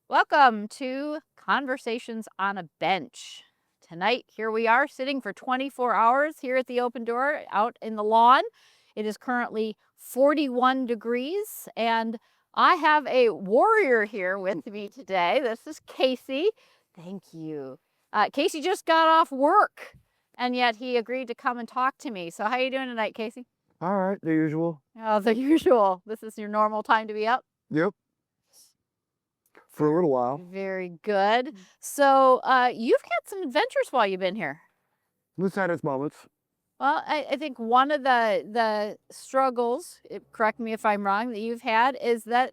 Welcome to Conversations on a Bench. Tonight, here we are sitting for 24 hours here at the open door out in the lawn. It is currently 41 degrees, and I have a warrior here with me today. This is Kasey. Thank you. Kasey just got off work, and yet he agreed to come and talk to me. So how you doing tonight, Kasey? All right, the usual. Oh, the usual. This is your normal time to be up? Yep, for a little while. Very good. So, you've had some adventures while you've been here. This had its moments. Well, I think one of the struggles, correct me if I'm wrong, that you've had is that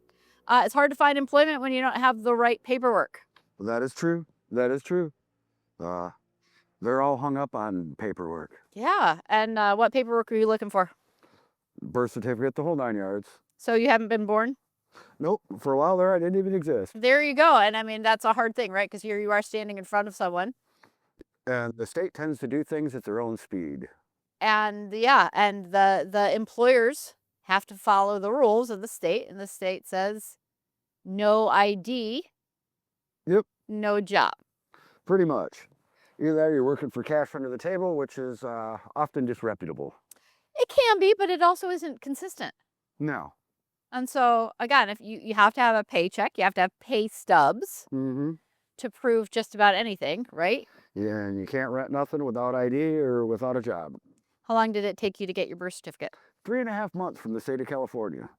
it's hard to find employment when you don't have the right paperwork. That is true. That is true. Uh, they're all hung up on paperwork. Yeah. And what paperwork are you looking for? Birth certificate, the whole 9 yards. So you haven't been born? Nope, for a while there, I didn't even exist. There you go. And I mean, that's a hard thing, right? Because here you are standing in front of someone. And the state tends to do things at their own speed. And yeah, and the employers have to follow the rules of the state, and the state says no ID, Yep, no job. pretty much. Either that or you're working for cash under the table, which is often disreputable. It can be, but it also isn't consistent. No. And so again, if you have to have a paycheck, you have to have pay stubs Mm-hmm. to prove just about anything, right? Yeah, and you can't rent nothing without ID or without a job. How long did it take you to get your birth certificate? 3.5 months from the state of California.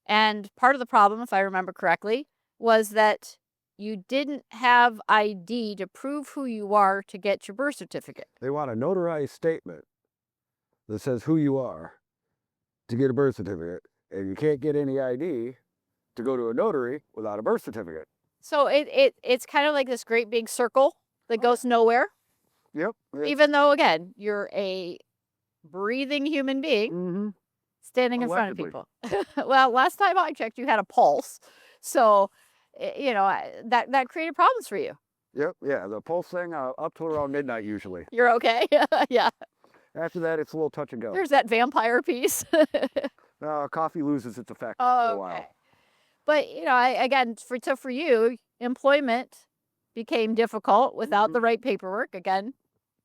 And part of the problem, if I remember correctly, was that you didn't have ID to prove who you are to get your birth certificate. They want a notarized statement that says who you are to get a birth certificate, and you can't get any ID to go to a notary without a birth certificate. So it's kind of like this great big circle that goes nowhere, Yep. even though, again, you're a breathing human being Mm-hmm. standing in front of Allegedly. people. Well, last time I checked, you had a pulse. So, that created problems for you. Yep. Yeah. The pulse thing up to around midnight usually. You're okay? Yeah. After that, it's a little touch and go. There's that vampire piece. Coffee loses its effect after a while. Okay. But, again, for you, employment became difficult without the right paperwork. Again,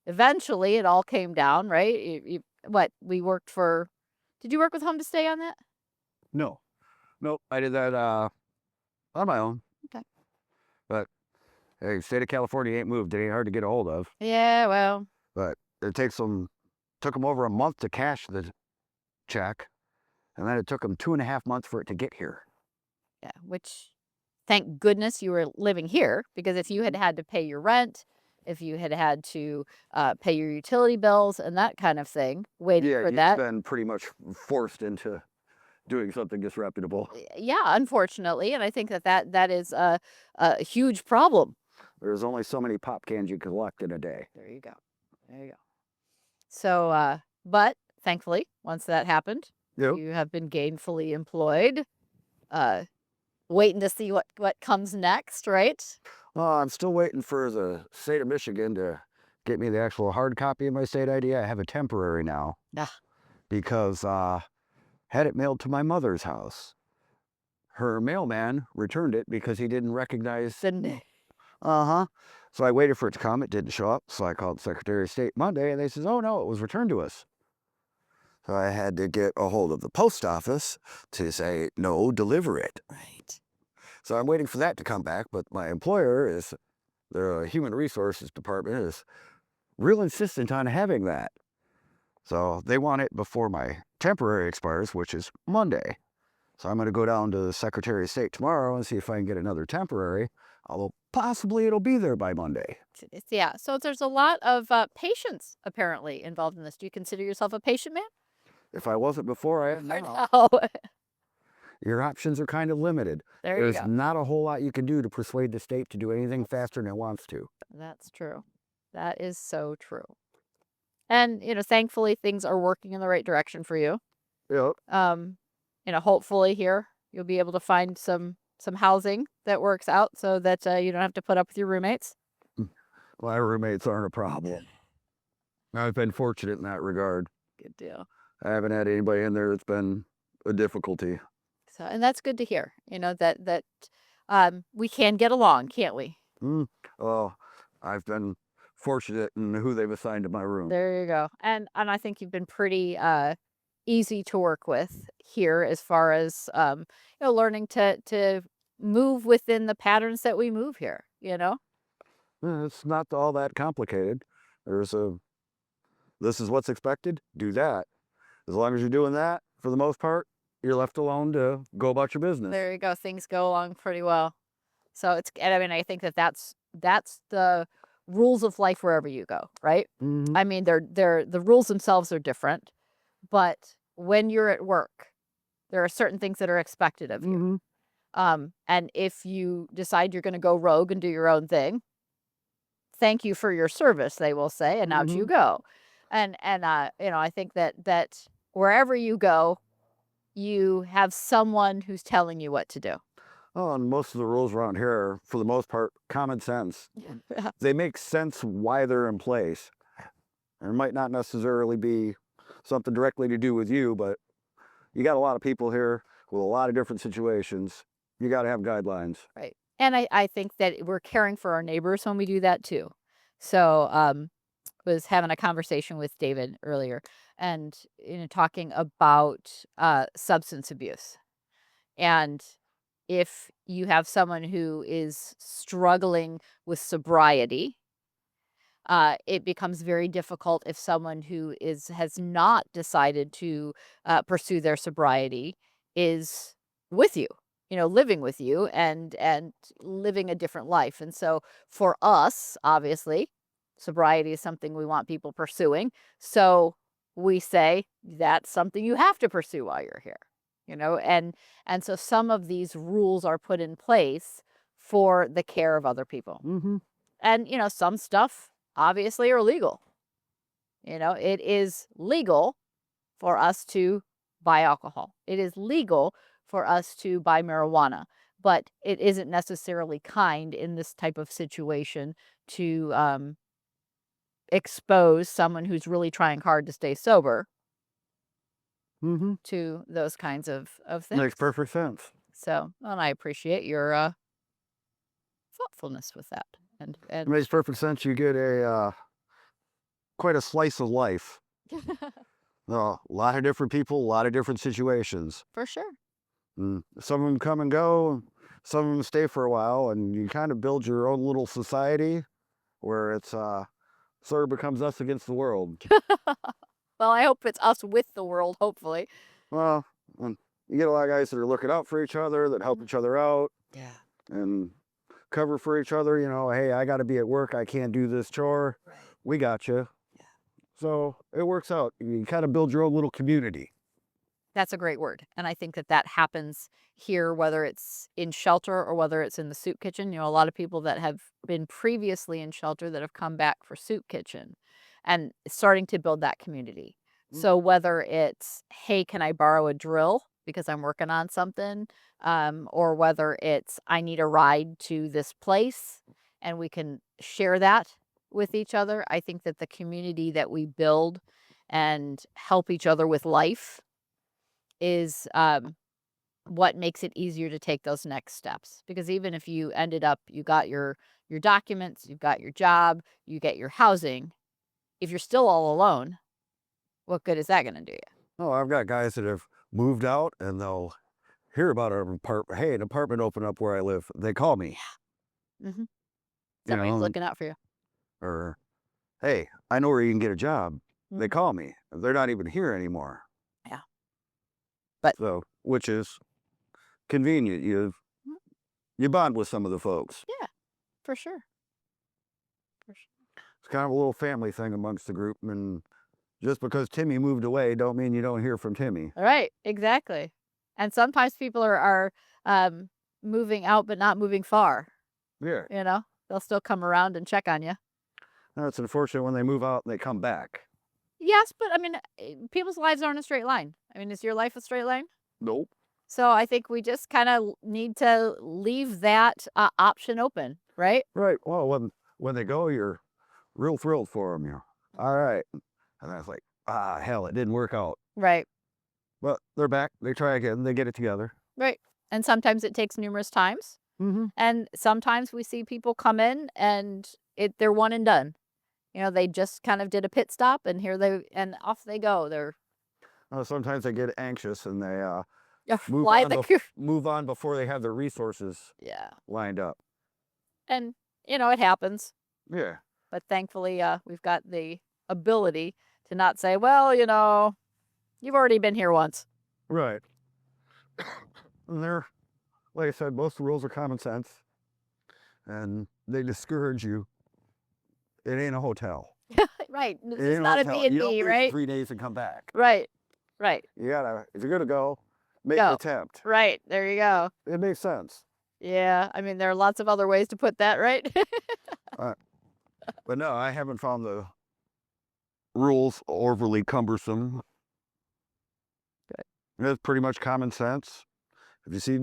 eventually it all came down, right? We worked for, did you work with Home to Stay on that? No. Nope. I did that on my own. Okay. But hey, state of California ain't moved. It ain't hard to get a hold of. Yeah, well, But it took them over a month to cash the check, and then it took them 2.5 months for it to get here. yeah, which thank goodness you were living here, because if you had to pay your rent, if you had to pay your utility bills and that kind of thing, waiting Yeah, for you've that. been pretty much forced into doing something disreputable. Yeah, unfortunately. And I think that is a huge problem. There's only so many pop cans you can collect in a day. There you go. There you go. So, but thankfully, once that happened, Yep. you have been gainfully employed, uh, waiting to see what comes next, right? I'm still waiting for the state of Michigan to get me the actual hard copy of my state ID. I have a temporary now Ah, because had it mailed to my mother's house. Her mailman returned it because he didn't recognize. the Uh-huh. So I waited for it to come. It didn't show up. So I called the Secretary of State Monday, and they says, oh, no, it was returned to us. So I had to get a hold of the post office to say, no, deliver it. right. So I'm waiting for that to come back. But my employer their human resources department is real insistent on having that. So they want it before my temporary expires, which is Monday. So I'm going to go down to the Secretary of State tomorrow and see if I can get another temporary, although possibly it'll be there by Monday. Yeah. So there's a lot of patience apparently involved in this. Do you consider yourself a patient man? If I wasn't before, I am now. Oh, Your options are kind of limited. there you There's go. not a whole lot you can do to persuade the state to do anything faster than it wants to. That's true. That is so true. And, thankfully things are working in the right direction for you. Yep. Hopefully here you'll be able to find some housing that works out so that you don't have to put up with your roommates. My roommates aren't a problem. I've been fortunate in that regard. Good deal. I haven't had anybody in there that's been a difficulty. So, and that's good to hear, that we can get along, can't we? Well, I've been fortunate in who they've assigned to my room. There you go. And I think you've been pretty easy to work with here as far as learning to move within the patterns that we move here, you know? It's not all that complicated. There's a this is what's expected. Do that. As long as you're doing that, for the most part, you're left alone to go about your business. There you go. Things go along pretty well. So and I mean, I think that's the rules of life wherever you go, right? Mm-hmm. I mean, the rules themselves are different, but when you're at work, there are certain things that are expected of you. Mm-hmm. And if you decide you're going to go rogue and do your own thing, thank you for your service, they will say, and out you Mm-hmm. go. And I think that wherever you go, you have someone who's telling you what to do. Oh, and most of the rules around here are, for the most part, common sense. Yeah. They make sense why they're in place. And it might not necessarily be something directly to do with you, but you got a lot of people here with a lot of different situations. You got to have guidelines. Right. And I think that we're caring for our neighbors when we do that too. So, was having a conversation with David earlier and talking about substance abuse. And if you have someone who is struggling with sobriety, it becomes very difficult if someone who has not decided to pursue their sobriety is with you, living with you and living a different life. And so for us, obviously, sobriety is something we want people pursuing. So we say that's something you have to pursue while you're here, and so some of these rules are put in place for the care of other people. Mm-hmm. And, some stuff obviously are legal. It is legal for us to buy alcohol. It is legal for us to buy marijuana, but it isn't necessarily kind in this type of situation to expose someone who's really trying hard to stay sober Mm-hmm. to those kinds of things. Makes perfect sense. So, and I appreciate your thoughtfulness with that. And It makes perfect sense. You get a quite a slice of life. A lot of different people, a lot of different situations. for sure. Some of them come and go, some of them stay for a while, and you kind of build your own little society where it's sort of becomes us against the world. Well, I hope it's us with the world, hopefully. Well, when you get a lot of guys that are looking out for each other, that help each other out, Yeah. and cover for each other. Hey, I got to be at work. I can't do this chore. Right. We got you. Yeah. So it works out. You kind of build your own little community. That's a great word. And I think that happens here, whether it's in shelter or whether it's in the soup kitchen. A lot of people that have been previously in shelter that have come back for soup kitchen and starting to build that community. Mm. So whether it's, hey, can I borrow a drill because I'm working on something? Or whether it's, I need a ride to this place and we can share that with each other. I think that the community that we build and help each other with life is what makes it easier to take those next steps. Because even if you ended up, you got your documents, you've got your job, you get your housing, if you're still all alone, what good is that going to do you? Oh, I've got guys that have moved out and they'll hear about our apartment. Hey, an apartment opened up where I live. They call me. Mm-hmm. You Somebody's know, looking out for you. or hey, I know where you can get a job. They Mhm. call me. They're not even here anymore. Yeah. But So, which is convenient. Mm, You bond with some of the folks. yeah, for sure. For sure. It's kind of a little family thing amongst the group. And just because Timmy moved away, don't mean you don't hear from Timmy. All right, exactly. And sometimes people are um, moving out, but not moving far. Yeah. They'll still come around and check on you. Now, it's unfortunate when they move out and they come back. Yes, but I mean, people's lives aren't a straight line. I mean, is your life a straight line? Nope. So I think we just kind of need to leave that option open, right? Right. Well, when they go, you're real thrilled for them. You're all right. And that's like, hell, it didn't work out. Right, But they're back. They try again. They get it together. right. And sometimes it takes numerous times. Mm-hmm. And sometimes we see people come in and they're one and done. They just kind of did a pit stop and off they go. They're Sometimes they get anxious and they move fly on the move on before they have their resources yeah. lined up. And it happens. Yeah. But thankfully we've got the ability to not say, well, you've already been here once. Right. And they're, like I said, most rules are common sense, and they discourage you. It ain't a hotel. Right. It This is ain't a not a hotel. You don't B&B, leave for right? 3 days and come back. Right. Right. You gotta, if you're gonna go, make an Go. attempt. Right. There you go. It makes sense. Yeah. I mean, there are lots of other ways to put that, right? Uh, but no, I haven't found the rules overly cumbersome. Good. It's pretty much common sense. If you see,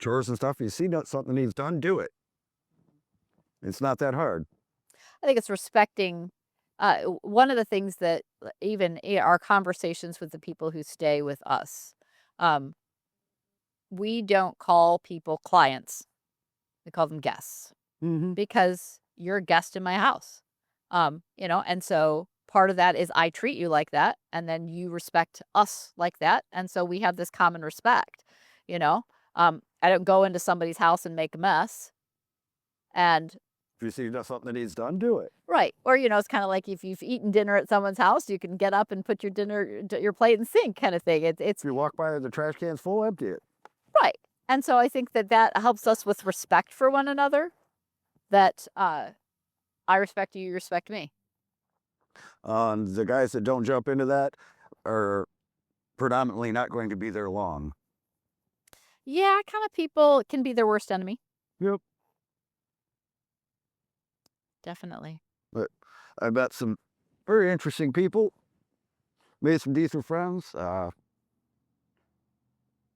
chores and stuff, if you see something needs done, do it. It's not that hard. I think it's respecting one of the things that even our conversations with the people who stay with us, um, we don't call people clients. We call them guests Mm-hmm. because you're a guest in my house. And so part of that is I treat you like that, and then you respect us like that. And so we have this common respect, you know. I don't go into somebody's house and make a mess. And If you see something that needs done, do it. right. Or, it's kind of like if you've eaten dinner at someone's house, you can get up and put your plate in the sink kind of thing. It's If you walk by the trash can's full, empty it. right. And so I think that helps us with respect for one another, that I respect you, you respect me. The guys that don't jump into that are predominantly not going to be there long. Yeah, kind of people can be their worst enemy. Yep. Definitely. But I met some very interesting people, made some decent friends.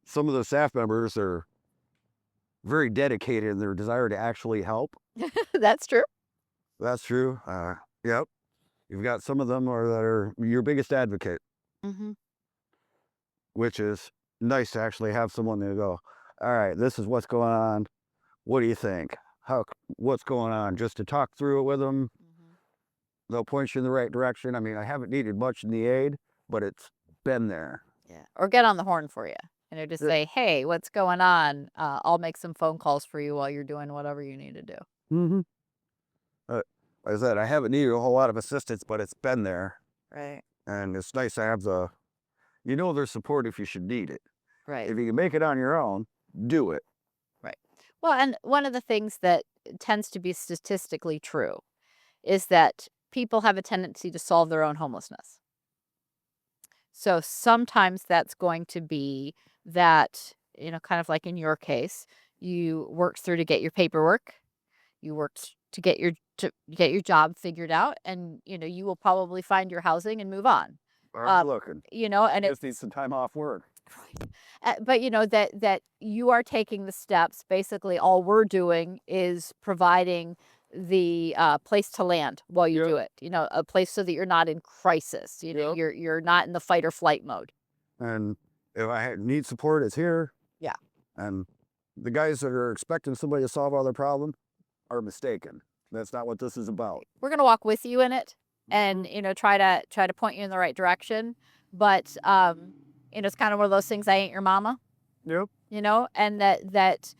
Some of the staff members are very dedicated in their desire to actually help. That's true. That's true. Yep. You've got some of them that are your biggest advocate, Hmm. which is nice to actually have someone to go, all right, this is what's going on. What do you think? What's going on? Just to talk through it with them. Hmm. They'll point you in the right direction. I mean, I haven't needed much in the aid, but it's been there. Yeah. Or get on the horn for you. Just Yeah. say, hey, what's going on? I'll make some phone calls for you while you're doing whatever you need to do. Mm-hmm. Like I said, I haven't needed a whole lot of assistance, but it's been there. Right. And it's nice to have there's support if you should need it. Right. If you can make it on your own, do it. Right. Well, and one of the things that tends to be statistically true is that people have a tendency to solve their own homelessness. So sometimes that's going to be that, kind of like in your case, you worked through to get your paperwork, you worked to get your job figured out, and you will probably find your housing and move on. I'm looking. And Just need some time off work. right. But that you are taking the steps. Basically, all we're doing is providing the place to land while you do Yep. it. A place so that you're not in crisis. Yep. You're not in the fight or flight mode. And if need support, it's here. Yeah. And the guys that are expecting somebody to solve all their problems are mistaken. That's not what this is about. We're gonna walk with you in it, and try to point you in the right direction. But it's kind of one of those things. I ain't your mama. Yep. And that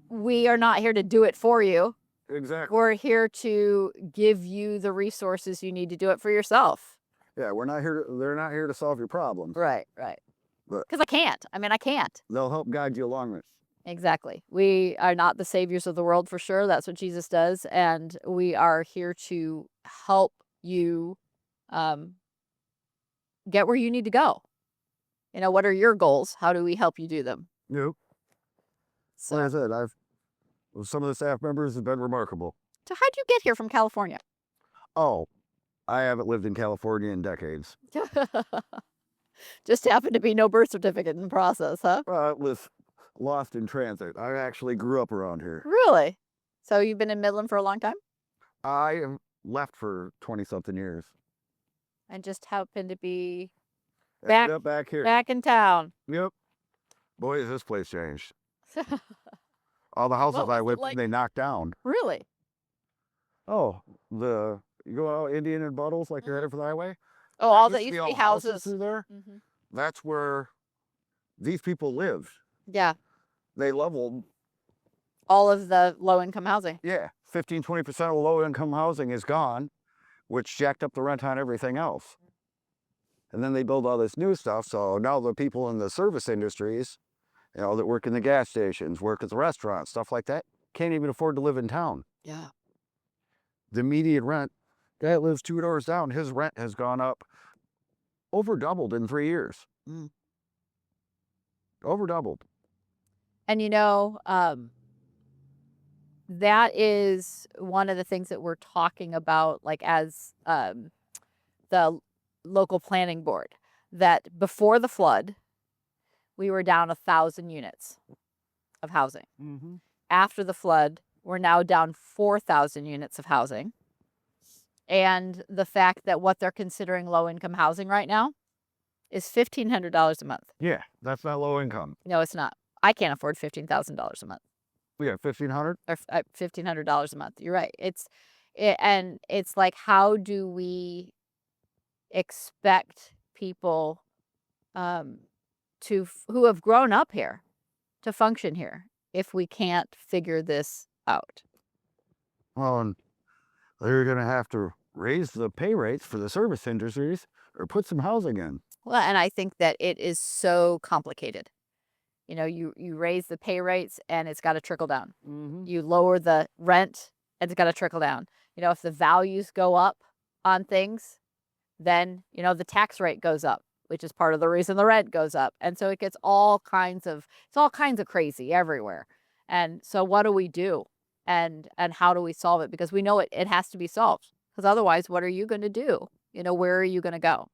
we are not here to do it for you. Exactly. We're here to give you the resources you need to do it for yourself. Yeah, they're not here to solve your problems. Right, right. But Because I can't. I mean, I can't. they'll help guide you along this. Exactly. We are not the saviors of the world for sure. That's what Jesus does. And we are here to help you get where you need to go. What are your goals? How do we help you do them? Yep. So, Like I said, some of the staff members have been remarkable. so how'd you get here from California? Oh, I haven't lived in California in decades. Just happened to be no birth certificate in the process, huh? It was lost in transit. I actually grew up around here. Really? So you've been in Midland for a long time? I left for 20-something years. And just happened to be Ended up back here. back in town. Yep. Boy, has this place changed. All the houses What I was it lived like? in, they knocked down. Really? Oh, you go out Indian and Buttles like you're headed for the highway. Oh, That all used that to be used to be all houses houses. through there. Hmm. That's where these people lived. Yeah. They leveled. All of the low-income housing. Yeah, 15-20% of low-income housing is gone, which jacked up the rent on everything else. And then they build all this new stuff. So now the people in the service industries, that work in the gas stations, work at the restaurants, stuff like that, can't even afford to live in town. Yeah. The median rent, guy that lives 2 doors down, his rent has gone up over doubled in 3 years. Mm. Over doubled. And that is one of the things that we're talking about, like as the local planning board, that before the flood, we were down 1,000 units of housing. Mm-hmm. After the flood, we're now down 4,000 units of housing. And the fact that what they're considering low-income housing right now is $1,500 a month. Yeah, that's not low income. No, it's not. I can't afford $15,000 a month. Yeah, 1,500. Or $1,500 a month. You're right. And it's like, how do we expect people who have grown up here to function here if we can't figure this out? Well, and they're going to have to raise the pay rates for the service industries or put some housing in. Well, and I think that it is so complicated. You raise the pay rates and it's got to trickle down. Mm-hmm. You lower the rent and it's got to trickle down. If the values go up on things, then, the tax rate goes up, which is part of the reason the rent goes up. And so it's all kinds of crazy everywhere. And so what do we do? And how do we solve it? Because we know it has to be solved. Because otherwise, what are you going to do? Where are you going to go?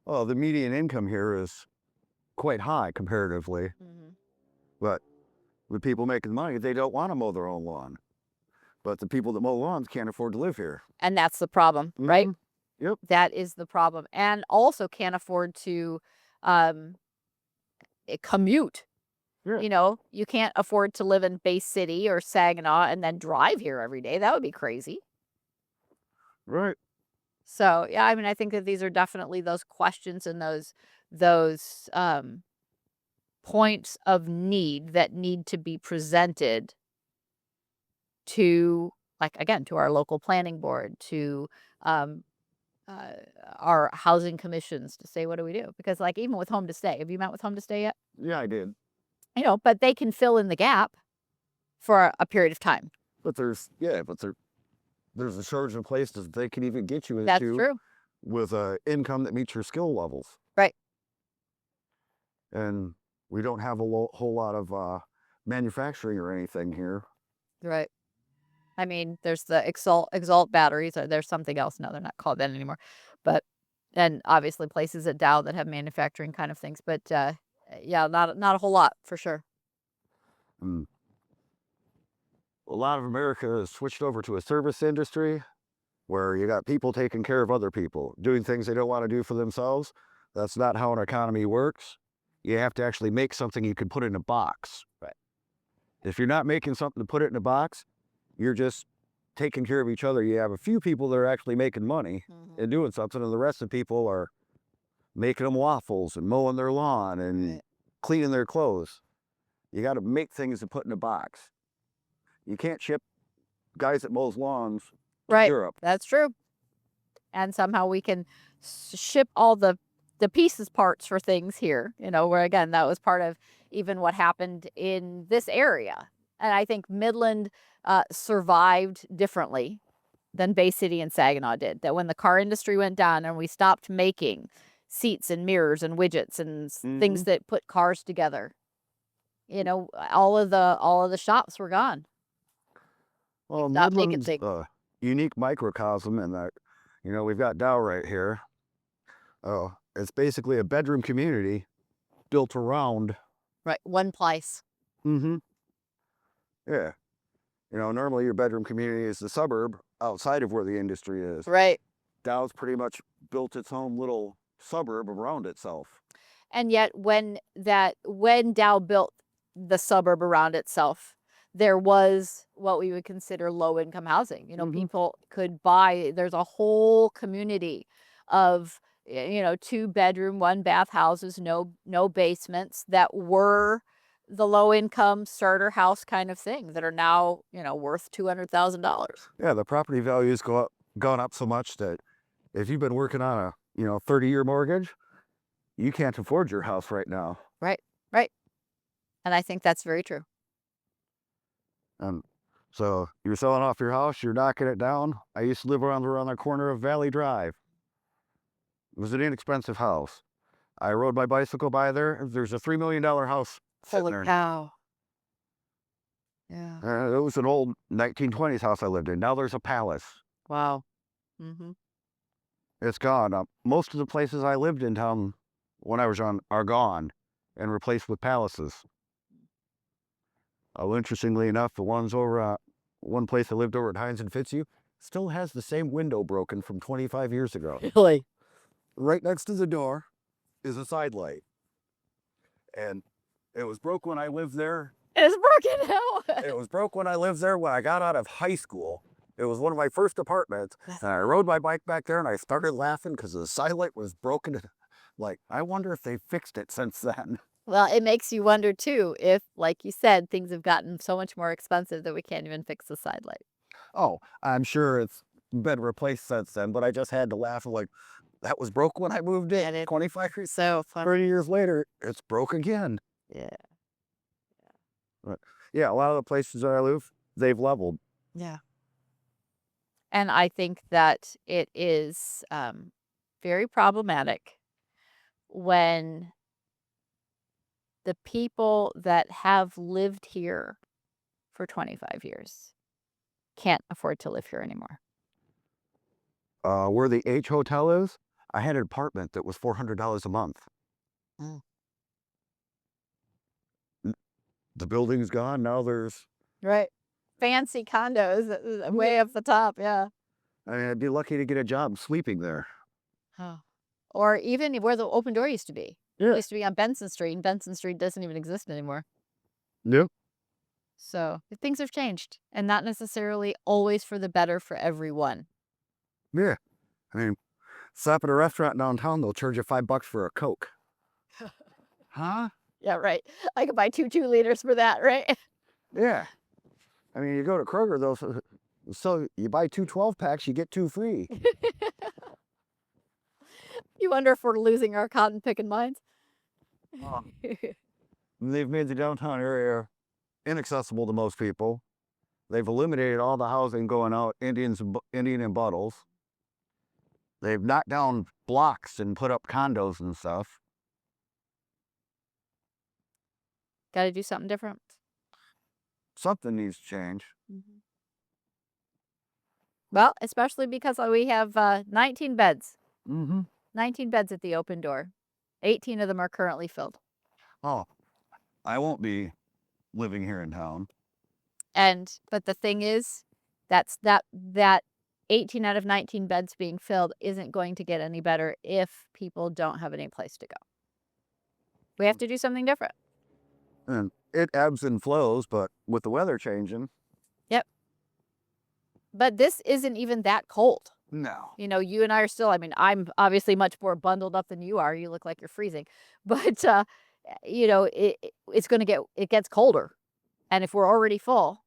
Well, the median income here is quite high comparatively. Mm-hmm. But the people making money, they don't want to mow their own lawn. But the people that mow lawns can't afford to live here. And that's the problem, right? Yep. That is the problem. And also can't afford to commute. Yeah. You can't afford to live in Bay City or Saginaw and then drive here every day. That would be crazy. Right. So, yeah, I think that these are definitely those questions and those points of need that need to be presented to, like, again, to our local planning board, to our housing commissions, to say, what do we do? Because, like, even with Home to Stay, have you met with Home to Stay yet? Yeah, I did. But they can fill in the gap for a period of time. But there's a shortage of places that they can even get you into. That's true. With an income that meets your skill levels. Right. And we don't have a whole lot of manufacturing or anything here. Right. There's the Exalt batteries, or there's something else. No, they're not called that anymore. But, and obviously places at Dow that have manufacturing kind of things. But, yeah, not a whole lot for sure. A lot of America has switched over to a service industry where you got people taking care of other people, doing things they don't want to do for themselves. That's not how an economy works. You have to actually make something you can put in a box. Right. If you're not making something to put it in a box, you're just taking care of each other. You have a few people that are actually making money and doing something, and the rest of the people are making them waffles and mowing their lawn and cleaning their clothes. You got to make things to put in a box. You can't ship guys that mows lawns to Europe. That's true. And somehow we can ship all the pieces parts for things here, where, again, that was part of even what happened in this area. And I think Midland survived differently than Bay City and Saginaw did. That when the car industry went down and we stopped making seats and mirrors and widgets and things that put cars together, all of the shops were gone. Well, Midland's a unique microcosm in that, we've got Dow right here. Oh, it's basically a bedroom community built around. Right, one place. Mm-hmm. Yeah. Normally your bedroom community is the suburb outside of where the industry is. Right. Dow's pretty much built its own little suburb around itself. And yet when Dow built the suburb around itself, there was what we would consider low income housing. Hmm. People could buy, there's a whole community of, 2-bedroom, 1-bath houses, no basements, that were the low income starter house kind of thing, that are now, worth $200,000. Yeah, the property values gone up so much that if you've been working on a 30-year mortgage, you can't afford your house right now. Right, right. And I think that's very true. And so you're selling off your house, you're knocking it down. I used to live around the corner of Valley Drive. It was an inexpensive house. I rode my bicycle by there. There's a $3 million house sitting Holy there. cow. Yeah. It was an old 1920s house I lived in. Now there's a palace. Wow. Hmm. It's gone. Most of the places I lived in town when I was young are gone and replaced with palaces. Interestingly enough, the ones over one place I lived over at Hines and Fitzhugh still has the same window broken from 25 years ago. Really? Right next to the door is a side light. And it was broke when I lived there. It's broken now. It was broke when I lived there when I got out of high school. It was one of my first apartments. And I rode my bike back there and I started laughing because the side light was broken. Like, I wonder if they fixed it since then. Well, it makes you wonder too if, like you said, things have gotten so much more expensive that we can't even fix the side light. Oh, I'm sure it's been replaced since then, but I just had to laugh. Like, that was broke when I moved in. And it 25 years, so fun. 30 years later, it's broke again. Yeah. But yeah, a lot of the places that I live, they've leveled. Yeah. And I think that it is very problematic when the people that have lived here for 25 years can't afford to live here anymore. Where the H Hotel is, I had an apartment that was $400 a month. Mm. The building's gone. Now there's, Right. Fancy condos way up the top. Yeah. I mean, I'd be lucky to get a job sleeping there. Oh. Or even where the Open Door used to be. It Yeah. used to be on Benson Street, and Benson Street doesn't even exist anymore. Yep. So things have changed, and not necessarily always for the better for everyone. Yeah. I mean, stop at a restaurant downtown, they'll charge you $5 for a Coke. Huh? Yeah, right. I could buy 2 2-liters for that, right? Yeah. I mean, you go to Kroger, so you buy 2 12-packs, you get 2 free. You wonder if we're losing our cotton picking minds. Um, They've made the downtown area inaccessible to most people. They've eliminated all the housing going out, Indian and Buttles. They've knocked down blocks and put up condos and stuff. Got to do something different. Something needs to change. Mhm. Well, especially because we have 19 beds. Mm-hmm. 19 beds at the Open Door. 18 of them are currently filled. Oh, I won't be living here in town. But the thing is, that 18 out of 19 beds being filled isn't going to get any better if people don't have any place to go. We have to do something different. And it ebbs and flows, but with the weather changing. Yep. But this isn't even that cold. No. You and I are still, I mean, I'm obviously much more bundled up than you are. You look like you're freezing. But, it gets colder. And if we're already full.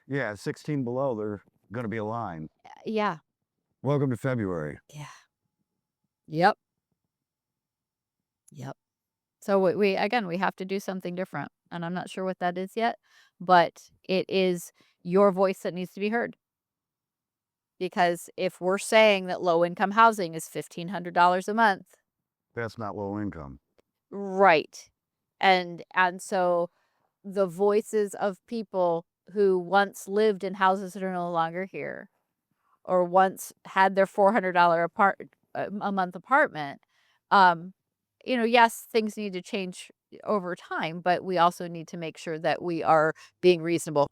Yeah, 16 below, there's going to be a line. Yeah. Welcome to February. Yeah. Yep. Yep. So we have to do something different. And I'm not sure what that is yet. But it is your voice that needs to be heard. Because if we're saying that low-income housing is $1,500 a month. That's not low income. Right. And so the voices of people who once lived in houses that are no longer here, or once had their $400 a month apartment, yes, things need to change over time, but we also need to make sure that we are being reasonable.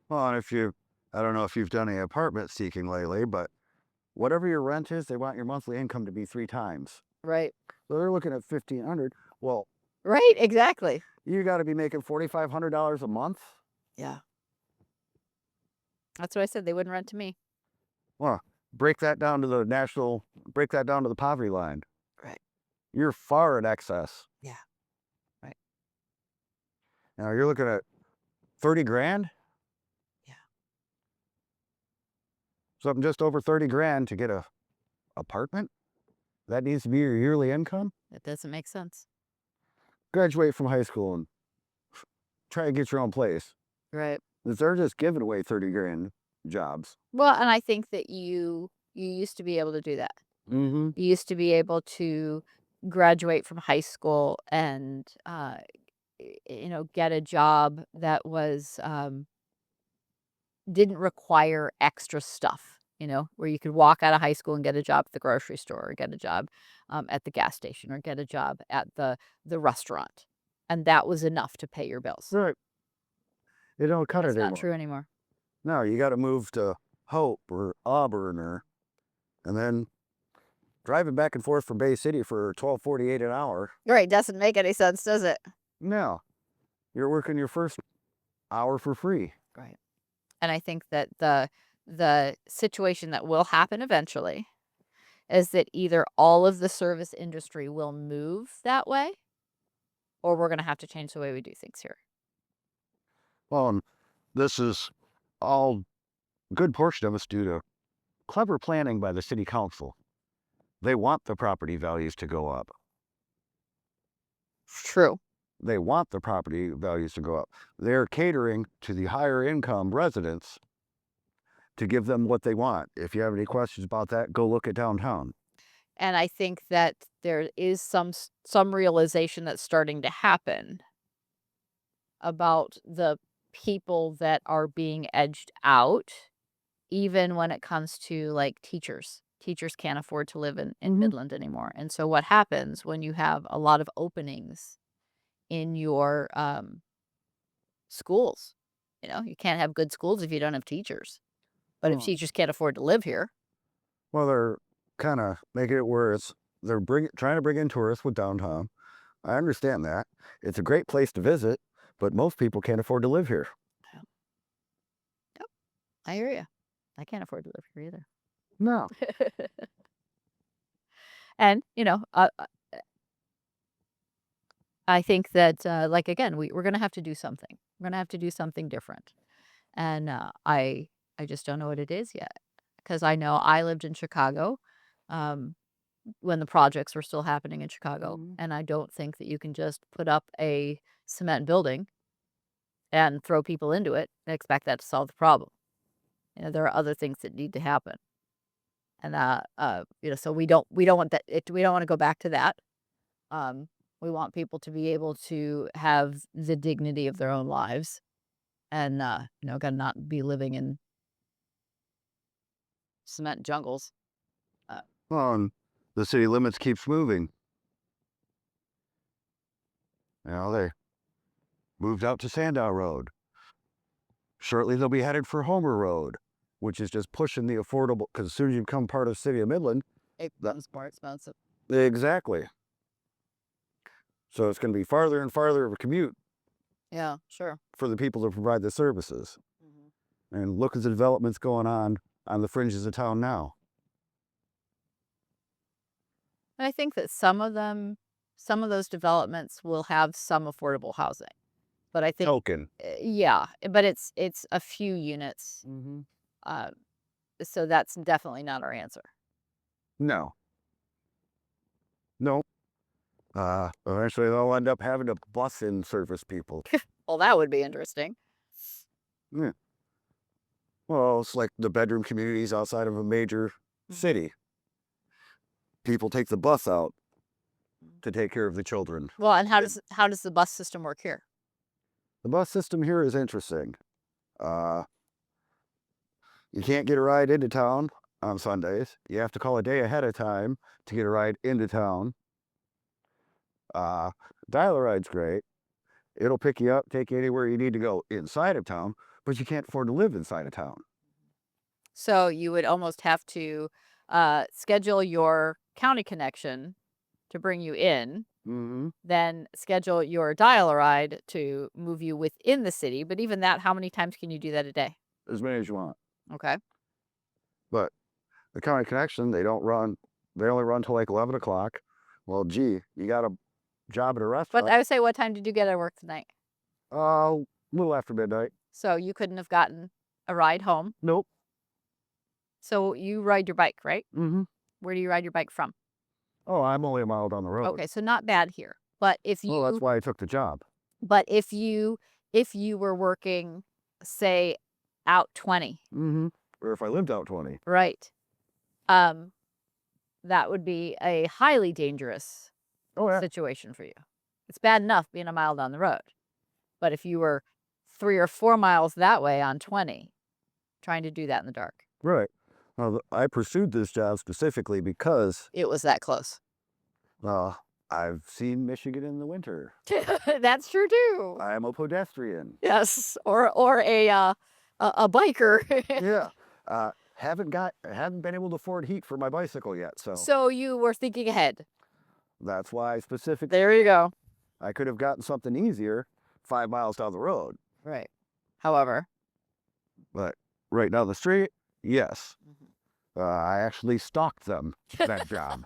Well, and I don't know if you've done any apartment seeking lately, but whatever your rent is, they want your monthly income to be 3 times. Right. So they're looking at $1,500. Well, Right, exactly. you got to be making $4,500 a month. Yeah. That's what I said. They wouldn't rent to me. Well, break that down to the poverty line. Right. You're far in excess. Yeah. Right. Now you're looking at 30 grand, Yeah. something just over 30 grand to get a apartment. That needs to be your yearly income. That doesn't make sense. Graduate from high school and try to get your own place. Right. 'Cause they're just giving away 30 grand jobs. Well, and I think that you used to be able to do that. Mm-hmm. You used to be able to graduate from high school and get a job that was didn't require extra stuff, where you could walk out of high school and get a job at the grocery store or get a job at the gas station or get a job at the restaurant. And that was enough to pay your bills. Right. It don't cut That's it not anymore. true anymore. No, you got to move to Hope or Auburn and then driving back and forth from Bay City for $12.48 an hour. Right. Doesn't make any sense, does it? No, you're working your first hour for free. Right. And I think that the situation that will happen eventually is that either all of the service industry will move that way, or we're going to have to change the way we do things here. Well, and this is all good portion of us due to clever planning by the city council. They want the property values to go up. True. They want the property values to go up. They're catering to the higher income residents to give them what they want. If you have any questions about that, go look at downtown. And I think that there is some realization that's starting to happen about the people that are being edged out, even when it comes to like teachers. Teachers can't afford to live in Mhm. Midland anymore. And so what happens when you have a lot of openings in your schools? You can't have good schools if you don't have teachers. But if Oh. teachers can't afford to live here, Well, they're kind of making it where they're trying to bring in tourists with downtown. I understand that. It's a great place to visit, but most people can't afford to live here. yep, I hear you. I can't afford to live here either. No. And, I think that, like, again, we're going to have to do something. We're going to have to do something different. And I just don't know what it is yet. Because I know I lived in Chicago um, when the projects were still happening in Chicago. Mhm. And I don't think that you can just put up a cement building and throw people into it and expect that to solve the problem. There are other things that need to happen. And so we don't want that we don't want to go back to that. Um, we want people to be able to have the dignity of their own lives and gotta not be living in cement jungles. Uh, Well, and the city limits keeps moving. They moved out to Sandow Road. Shortly, they'll be headed for Homer Road, which is just pushing the affordable, because as soon as you become part of the city of Midland, it becomes more expensive. exactly. So it's going to be farther and farther of a commute Yeah, sure. for the people to provide the services. Mhm. And look at the developments going on the fringes of town now. And I think that some of those developments will have some affordable housing. But I think, Token. yeah, but it's a few units. Mm-hmm. Uh, so that's definitely not our answer. No. No. Eventually they'll end up having to bus in service people. Well, that would be interesting. Yeah. Well, it's like the bedroom communities outside of a major city. People take the bus out to take care of the children. Well, and how does the bus system work here? The bus system here is interesting. You can't get a ride into town on Sundays. You have to call a day ahead of time to get a ride into town. Dial-A-Ride's great. It'll pick you up, take you anywhere you need to go inside of town, but you can't afford to live inside of town. So you would almost have to schedule your county connection to bring you in, Mm-hmm. then schedule your Dial-A-Ride to move you within the city. But even that, how many times can you do that a day? As many as you want. Okay. But the county connection, they don't run. They only run till like 11 o'clock. Well, gee, you got a job at a But restaurant. I would say, what time did you get out of work tonight? A little after midnight. So you couldn't have gotten a ride home. Nope. So you ride your bike, right? Mm-hmm. Where do you ride your bike from? Oh, I'm only a mile down the road. Okay, so not bad here. But if Well, that's you why I took the job. but if you were working, say, out 20, Mm-hmm. Or if I lived out 20. right? That would be a highly dangerous Oh, yeah. situation for you. It's bad enough being a mile down the road. But if you were 3 or 4 miles that way on 20, trying to do that in the dark, Right. Well, I pursued this job specifically because it was that close. I've seen Michigan in the winter. That's true too. I am a pedestrian. Yes, or a biker. Yeah. Haven't been able to afford heat for my bicycle yet, so So you were thinking ahead. that's why I specifically There you go. I could have gotten something easier 5 miles down the road, Right. However, but right down the street, yes. Mhm. I actually stalked them that job.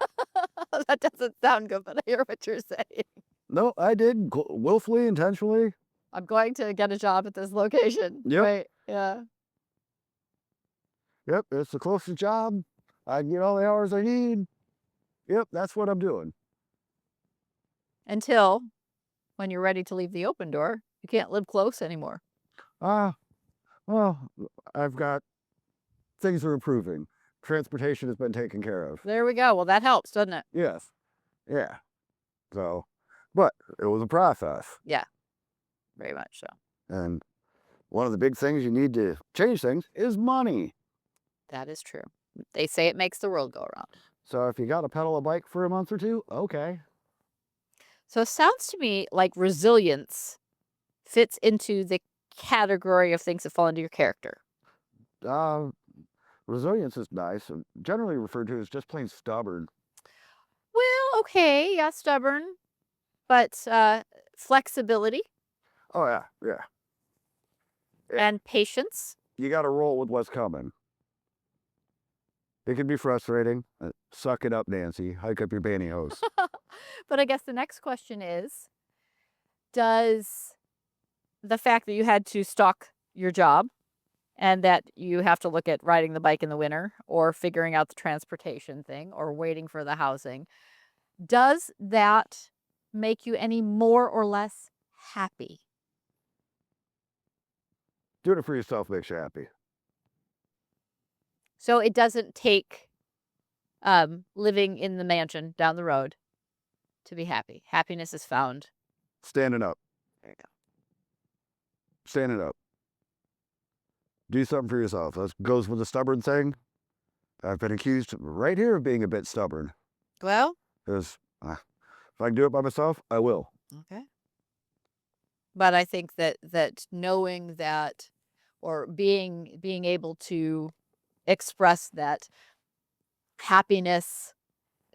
That doesn't sound good, but I hear what you're saying. No, I did willfully, intentionally. I'm going to get a job at this location. Yep. Right. Yeah. Yep, it's the closest job. I can get all the hours I need. Yep, that's what I'm doing. Until when you're ready to leave the open door, you can't live close anymore. Well, I've got things are improving. Transportation has been taken care of. There we go. Well, that helps, doesn't it? Yes. Yeah. So, but it was a process. Yeah. Very much so. And one of the big things you need to change things is money. That is true. They say it makes the world go around. So if you got to pedal a bike for a month or two, okay. So it sounds to me like resilience fits into the category of things that fall into your character. Resilience is nice and generally referred to as just plain stubborn. Well, okay, yeah, stubborn, but flexibility Oh, yeah, yeah. and patience. You got to roll with what's coming. It can be frustrating. Suck it up, Nancy. Hike up your pantyhose. But I guess the next question is, does the fact that you had to stalk your job and that you have to look at riding the bike in the winter or figuring out the transportation thing or waiting for the housing, does that make you any more or less happy? Doing it for yourself makes you happy. So it doesn't take living in the mansion down the road to be happy. Happiness is found. Standing up. There you go. Standing up. Do something for yourself. That goes with the stubborn thing. I've been accused right here of being a bit stubborn. Well, Because if I can do it by myself, I will. okay. But I think that knowing that or being able to express that happiness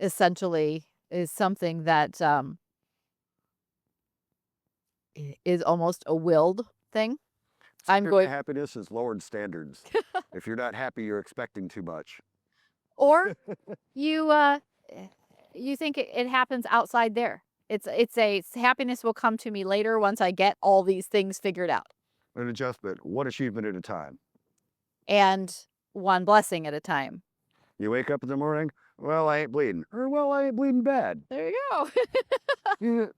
essentially is something that is almost a willed thing. I'm Secret to going, happiness is lowered standards. If you're not happy, you're expecting too much. or you you think it happens outside there. It's a happiness will come to me later once I get all these things figured out, An adjustment, one achievement at a time. and one blessing at a time. You wake up in the morning, well, I ain't bleeding. Or, well, I ain't bleeding bad. There you go.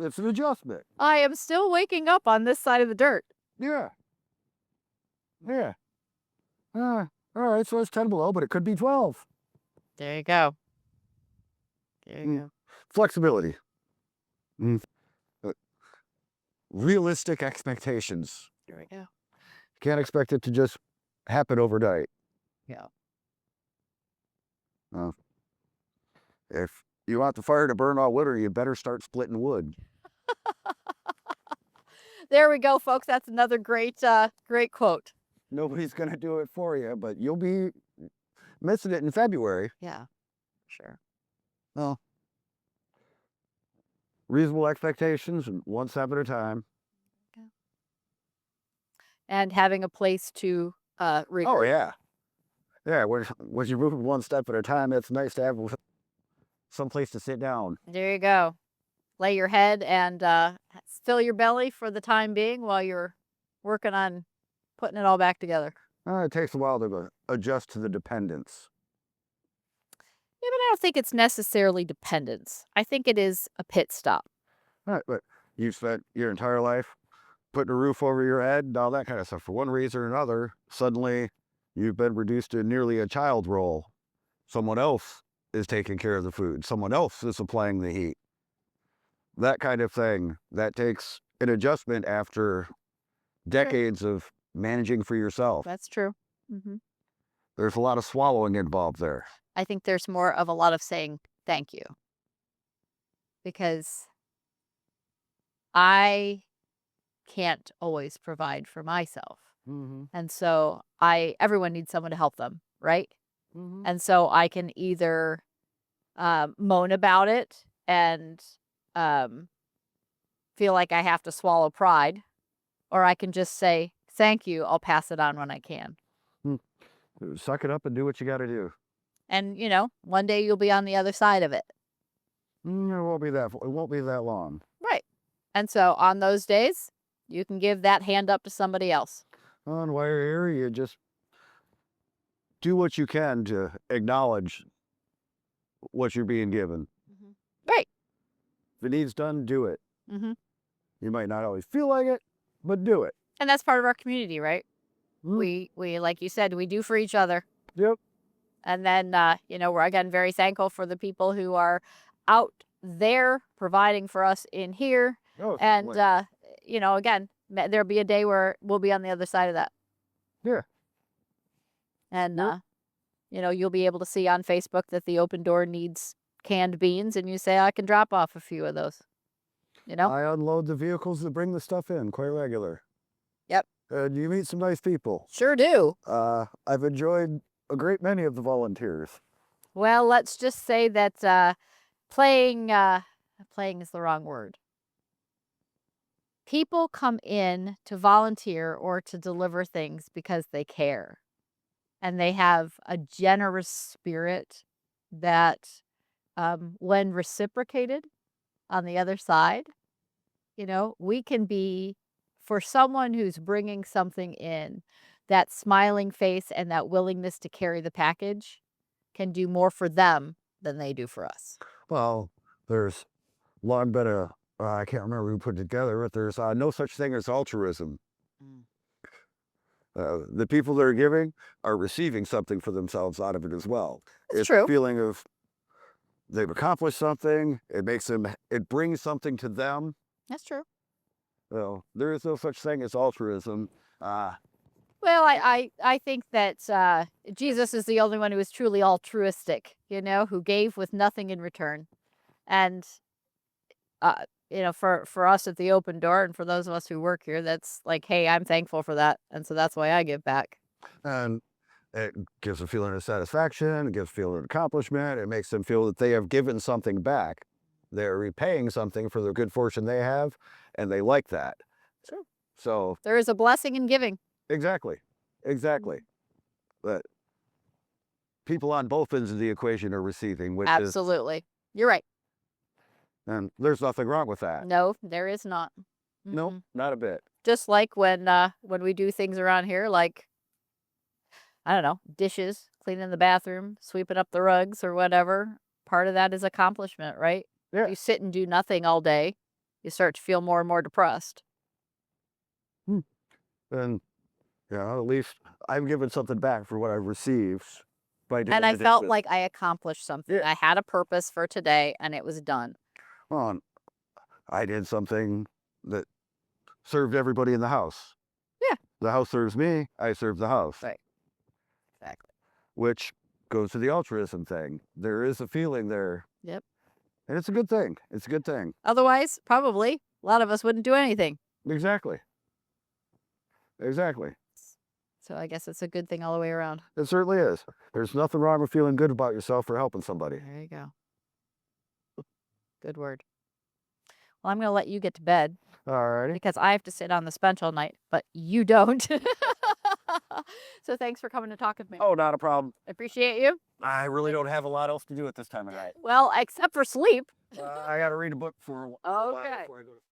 It's an adjustment. I am still waking up on this side of the dirt. Yeah. Yeah. All right, so it's 10 below, but it could be 12. There you go. There you go. Flexibility. Realistic expectations. There we go. Can't expect it to just happen overnight. Yeah. If you want the fire to burn all winter, you better start splitting wood. There we go, folks. That's another great great quote. Nobody's going to do it for you, but you'll be missing it in February. Yeah. Sure. Well, reasonable expectations and one step at a time. And having a place to Oh rigor. yeah, yeah. When you're moving one step at a time, it's nice to have some place to sit down. There you go. Lay your head and fill your belly for the time being while you're working on putting it all back together. It takes a while to adjust to the dependence. Yeah, but I don't think it's necessarily dependence. I think it is a pit stop. All right, but you spent your entire life putting a roof over your head and all that kind of stuff. For one reason or another, suddenly you've been reduced to nearly a child role. Someone else is taking care of the food. Someone else is supplying the heat. That kind of thing. That takes an adjustment after True. decades of managing for yourself. That's true. Hmm. There's a lot of swallowing involved there. I think there's more of a lot of saying thank you because I can't always provide for myself. Mm-hmm. And so everyone needs someone to help them, right? Mm-hmm. And so I can either moan about it and um, feel like I have to swallow pride, or I can just say, thank you, I'll pass it on when I can. Suck it up and do what you got to do. And, one day you'll be on the other side of it. It won't be that. It won't be that long. Right. And so on those days, you can give that hand up to somebody else. On while you're here, you just do what you can to acknowledge what you're being given. Hmm. Right. If it needs done, do it. Hmm. You might not always feel like it, but do it. And that's part of our community, right? Mm. We like you said, we do for each other. Yep. And then, we're again very thankful for the people who are out there providing for us in here. Oh, And, certainly. again, there'll be a day where we'll be on the other side of that. Yeah. And, Yep. you'll be able to see on Facebook that the open door needs canned beans. And you say, I can drop off a few of those, I unload the vehicles that bring the stuff in quite regular. Yep. And you meet some nice people. Sure do. I've enjoyed a great many of the volunteers. Well, let's just say that playing is the wrong word. People come in to volunteer or to deliver things because they care. And they have a generous spirit that, when reciprocated on the other side, we can be, for someone who's bringing something in, that smiling face and that willingness to carry the package can do more for them than they do for us. Well, there's long been I can't remember who put it together, but there's no such thing as altruism. Mm. The people that are giving are receiving something for themselves out of it as well. That's It's a true. feeling of they've accomplished something. It brings something to them. That's true. So there is no such thing as altruism. Well, I think that Jesus is the only one who is truly altruistic, who gave with nothing in return. And, for us at the open door and for those of us who work here, that's like, hey, I'm thankful for that. And so that's why I give back. And it gives a feeling of satisfaction. It gives a feeling of accomplishment. It makes them feel that they have given something back. They're repaying something for the good fortune they have, and they like that. Sure. So There is a blessing in giving. exactly. But people on both ends of the equation are receiving, which is, Absolutely. You're right. and there's nothing wrong with that. No, there is not. Nope, Mm-mm. not a bit. Just like when we do things around here, like, I don't know, dishes, cleaning the bathroom, sweeping up the rugs or whatever. Part of that is accomplishment, right? Yeah. If you sit and do nothing all day, you start to feel more and more depressed. And at least I've given something back for what I've received by doing And I the felt dishes. like I accomplished something. Yeah. I had a purpose for today and it was done. Well, and I did something that served everybody in the house. Yeah. The house serves me, I serve the house. Right. Exactly. Which goes to the altruism thing. There is a feeling there. Yep. And it's a good thing. It's a good thing. Otherwise, probably a lot of us wouldn't do anything. Exactly. So I guess it's a good thing all the way around. It certainly is. There's nothing wrong with feeling good about yourself for helping somebody. There you go. Good word. Well, I'm going to let you get to bed All righty. because I have to sit on this bench all night, but you don't. So So thanks for coming to talk with me. Oh, not a problem. I appreciate you. I really don't have a lot else to do at this time of night. Well, except for sleep. I got to read a book for a while Okay. before I go to